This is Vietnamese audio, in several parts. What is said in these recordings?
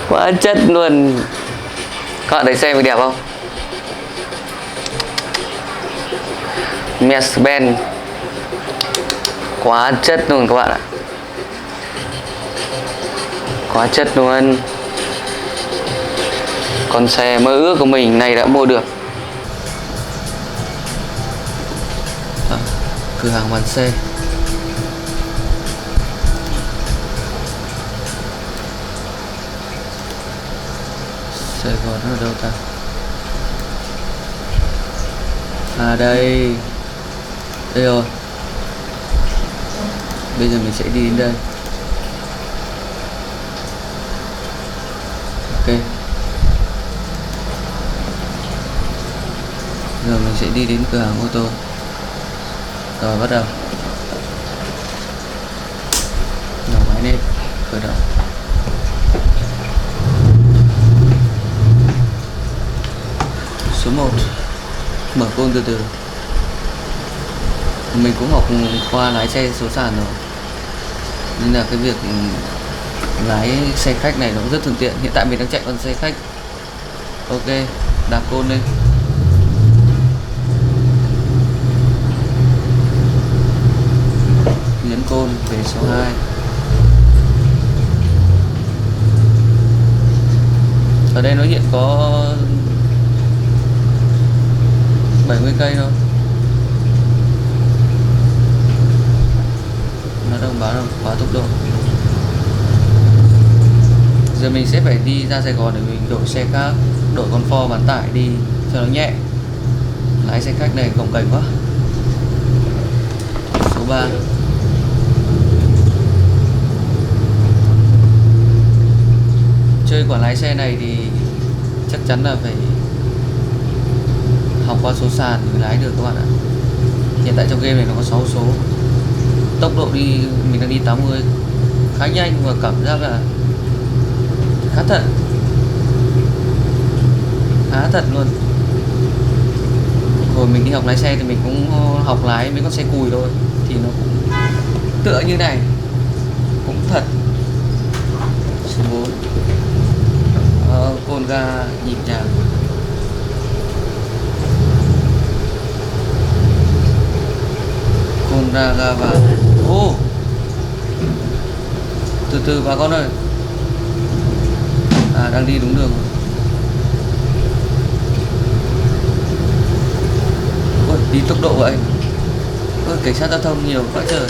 Quá chất luôn. Các bạn thấy xe mình đẹp không? Mercedes-Benz quá chất luôn các bạn ạ, quá chất luôn. Con xe mơ ước của mình này đã mua được. Cửa hàng bán xe. Sài Gòn ở đâu ta? À đây. Đây rồi. Bây giờ mình sẽ đi đến đây. Ok. Giờ mình sẽ đi đến cửa hàng ô tô. Rồi bắt đầu. Nổ máy lên, khởi động. Số 1. Mở côn từ từ. Mình cũng học qua lái xe số sàn rồi, nên là cái việc lái xe khách này nó cũng rất thuận tiện. Hiện tại mình đang chạy con xe khách. Ok, đạp côn lên. Nhấn côn về số 2. Ở đây nó hiện có 70 cây thôi. Nó thông báo là quá tốc độ. Giờ mình sẽ phải đi ra Sài Gòn để mình đổi xe khác, đổi con Ford bán tải đi cho nó nhẹ. Lái xe khách này cồng kềnh quá. Số 3. Chơi quả lái xe này thì chắc chắn là phải học qua số sàn mới lái được các bạn ạ. Hiện tại trong game này nó có 6 số. Tốc độ đi mình đang đi 80 khá nhanh và cảm giác là khá thật luôn. Hồi mình đi học lái xe thì mình cũng học lái mấy con xe cùi thôi, thì nó cũng tựa như này, cũng thật. Số 4. Côn ga nhịp nhàng. Côn ra ga vào. Ô, từ từ bà con ơi. À, đang đi đúng đường rồi. Ôi, đi tốc độ vậy. Ôi, cảnh sát giao thông nhiều quá trời.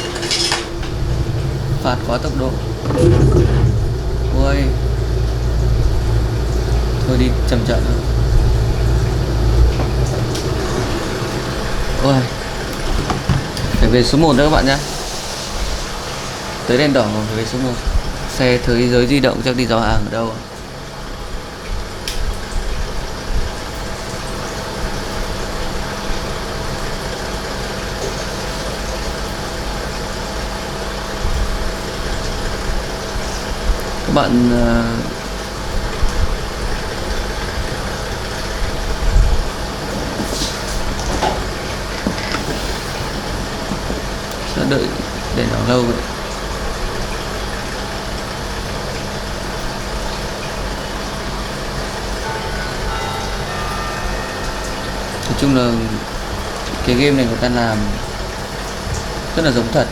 Phạt quá tốc độ. Ôi, thôi đi chậm chậm thôi. Ôi, phải về số 1 đó các bạn nhé. Tới đèn đỏ phải về số 1. Xe Thế Giới Di Động chắc đi dò hàng ở đâu à? Các bạn sao đợi đèn đỏ lâu vậy? Nói chung là cái game này người ta làm rất là giống thật.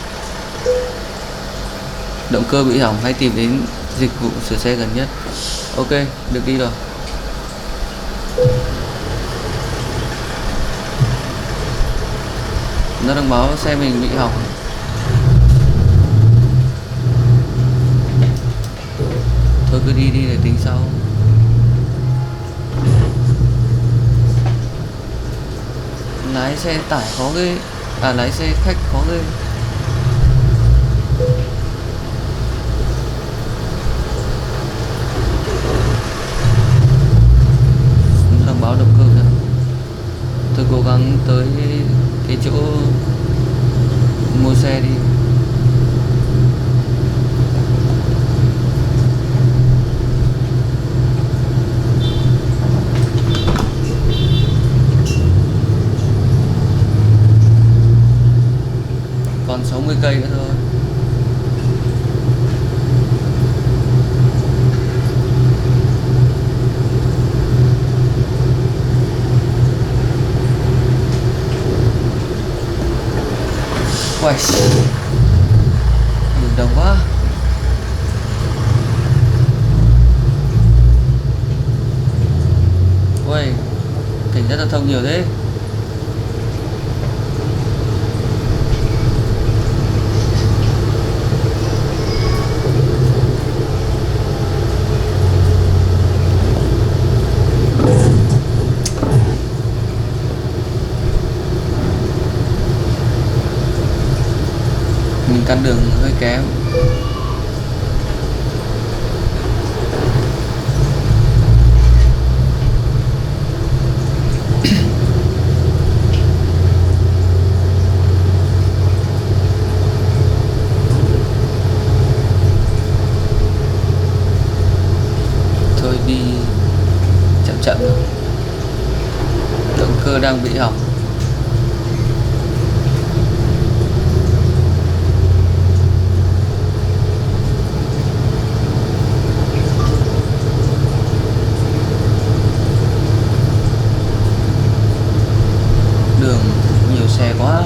Động cơ bị hỏng hãy tìm đến dịch vụ sửa xe gần nhất. Ok, được đi rồi. Nó đang báo xe mình bị hỏng. Thôi cứ đi để tính sau. Lái xe tải khó ghê. À, lái xe khách khó ghê. Thông báo động cơ kìa. Tôi cố gắng tới cái chỗ mua xe đi. Còn 60 cây nữa thôi. Uầy, đường đông quá. Uầy, cảnh sát giao thông nhiều thế. Mình căn đường hơi kém. Thôi đi chậm chậm thôi. Động cơ đang bị hỏng. Đường nhiều xe quá.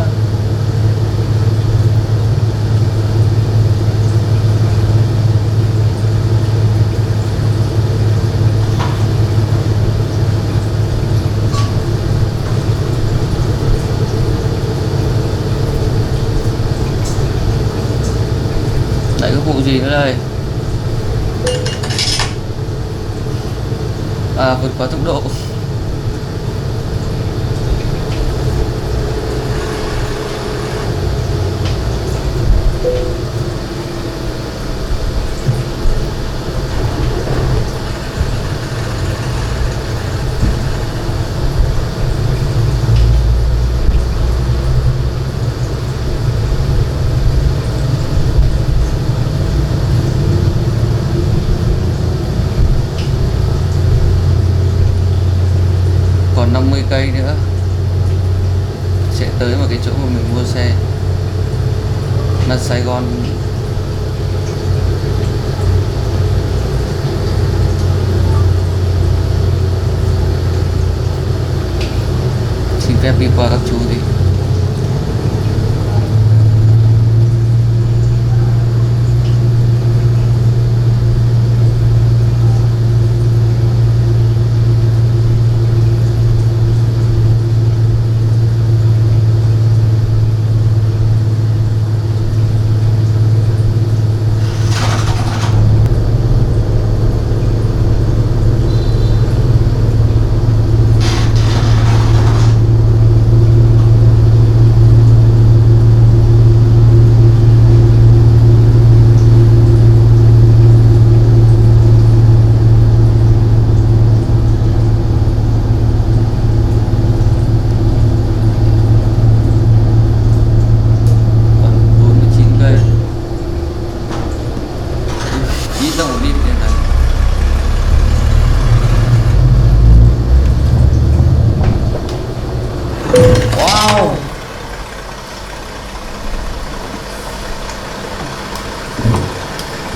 Lại cái vụ gì nữa đây? À, vượt quá tốc độ. Còn 50 cây nữa sẽ tới một cái chỗ mà mình mua xe là Sài Gòn. Xin phép đi qua các chú thì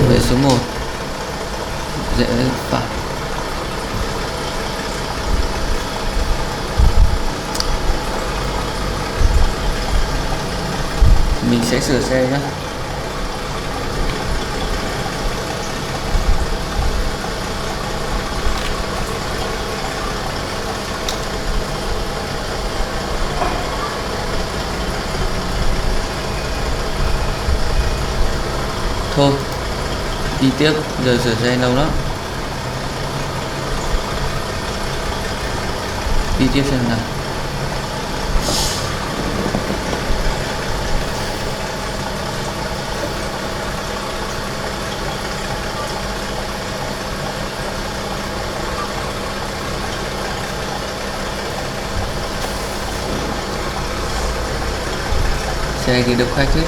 về số 1 rẽ phải. Mình sẽ sửa xe nhé. Thôi đi tiếp, giờ sửa xe lâu lắm. Đi tiếp xem nào. Xe thì được khách chứ.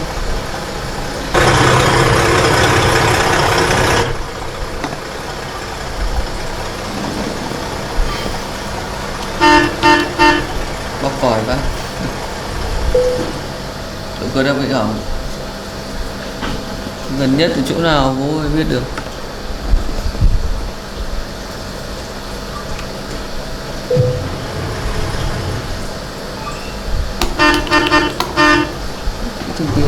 Bóc còi quá. Động cơ đã bị hỏng. Gần nhất từ chỗ nào bố ơi biết được. Thông tin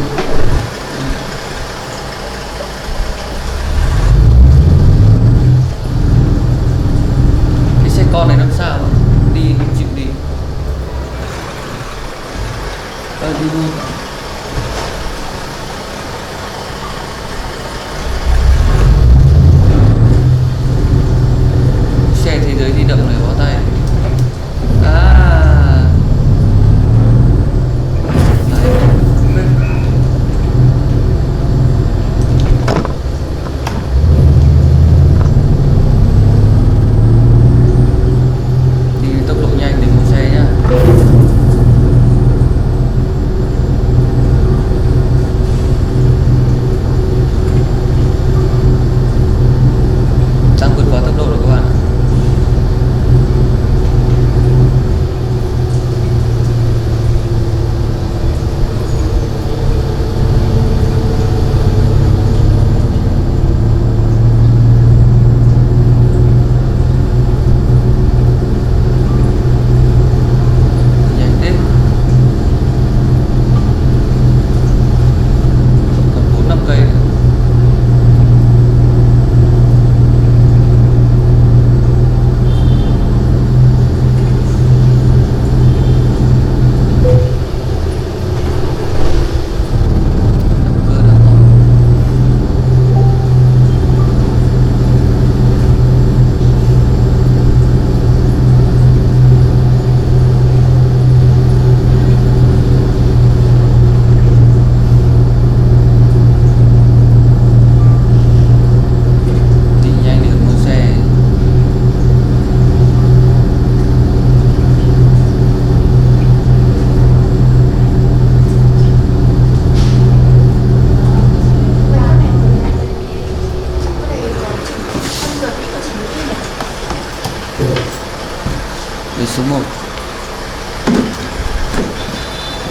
số 1.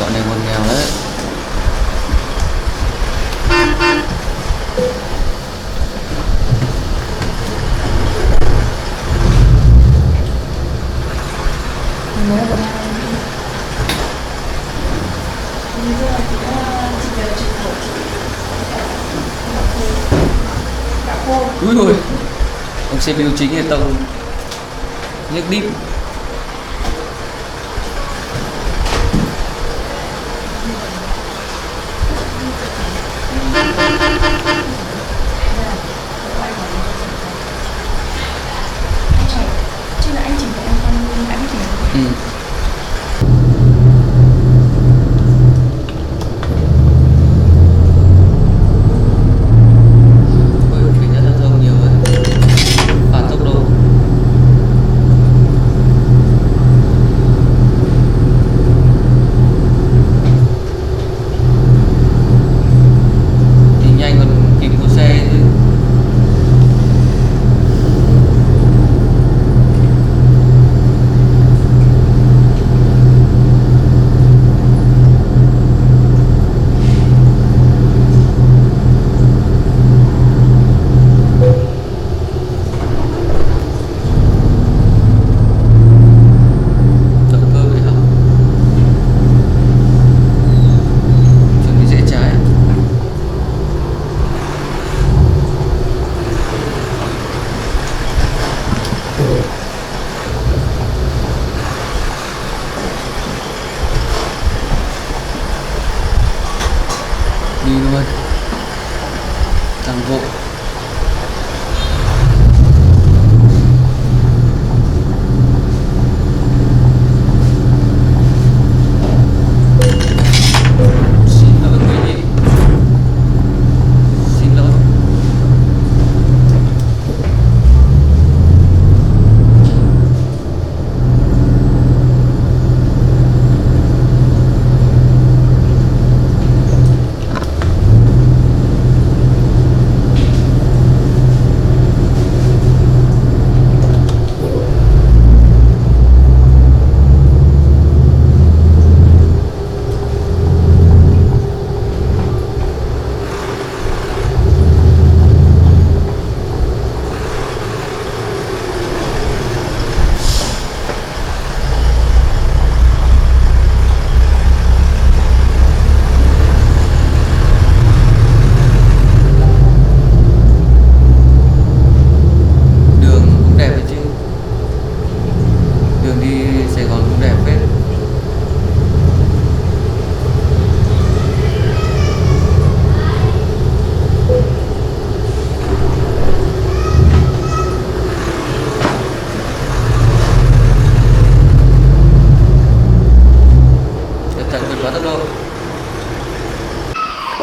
Dọn này còn nghèo đấy. Úi ôi, ông CPU chính hệ tông nhức đít. Đi luôn, tăng vội. Xin lỗi quý vị, xin lỗi.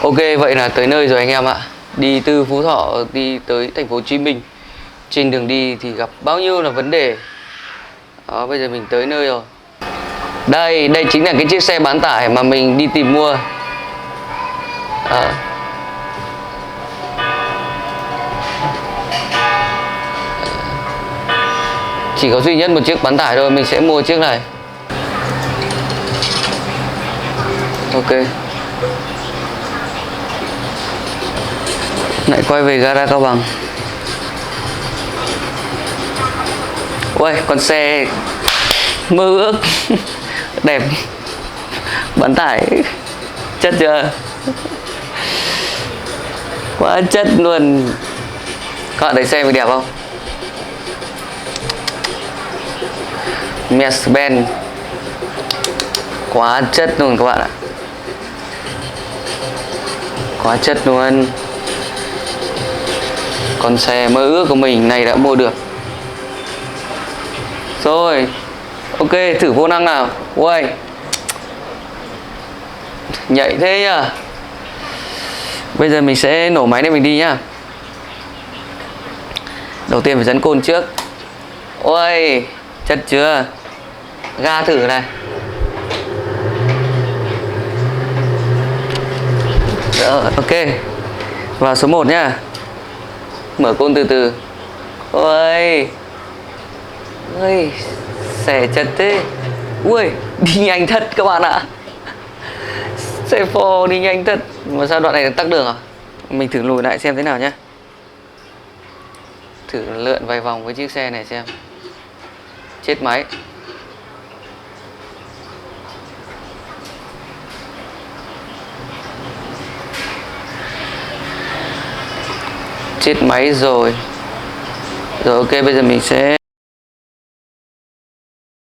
Ok, vậy là tới nơi rồi anh em ạ. Đi từ Phú Thọ đi tới thành phố Hồ Chí Minh. Trên đường đi thì gặp bao nhiêu là vấn đề. Đó, bây giờ mình tới nơi rồi. Đây chính là cái chiếc xe bán tải mà mình đi tìm mua. Chỉ có duy nhất một chiếc bán tải thôi, mình sẽ mua chiếc này. Ok. Lại quay về gara Cao Bằng. Ui, con xe mơ ước đẹp, bán tải chất chưa, quá chất luôn. Các bạn thấy xe mình đẹp không? Mercedes-Benz quá chất luôn các bạn ạ, quá chất luôn. Con xe mơ ước của mình này đã mua được rồi. Ok, thử vô năng nào. Ui, nhạy thế nhá. Bây giờ mình sẽ nổ máy để mình đi nhá. Đầu tiên phải dấn côn trước. Ôi, chất chưa. Ga thử này. Rồi, ok. Vào số 1 nhá. Mở côn từ từ. Ôi, ôi, Xe chật thế. Ui, đi nhanh thật các bạn ạ. Xe phò đi nhanh thật. Mà sao đoạn này tắc đường à? Mình thử lùi lại xem thế nào nhé. Thử lượn vài vòng với chiếc xe này xem. Chết máy. Chết máy rồi. Rồi ok, bây giờ mình sẽ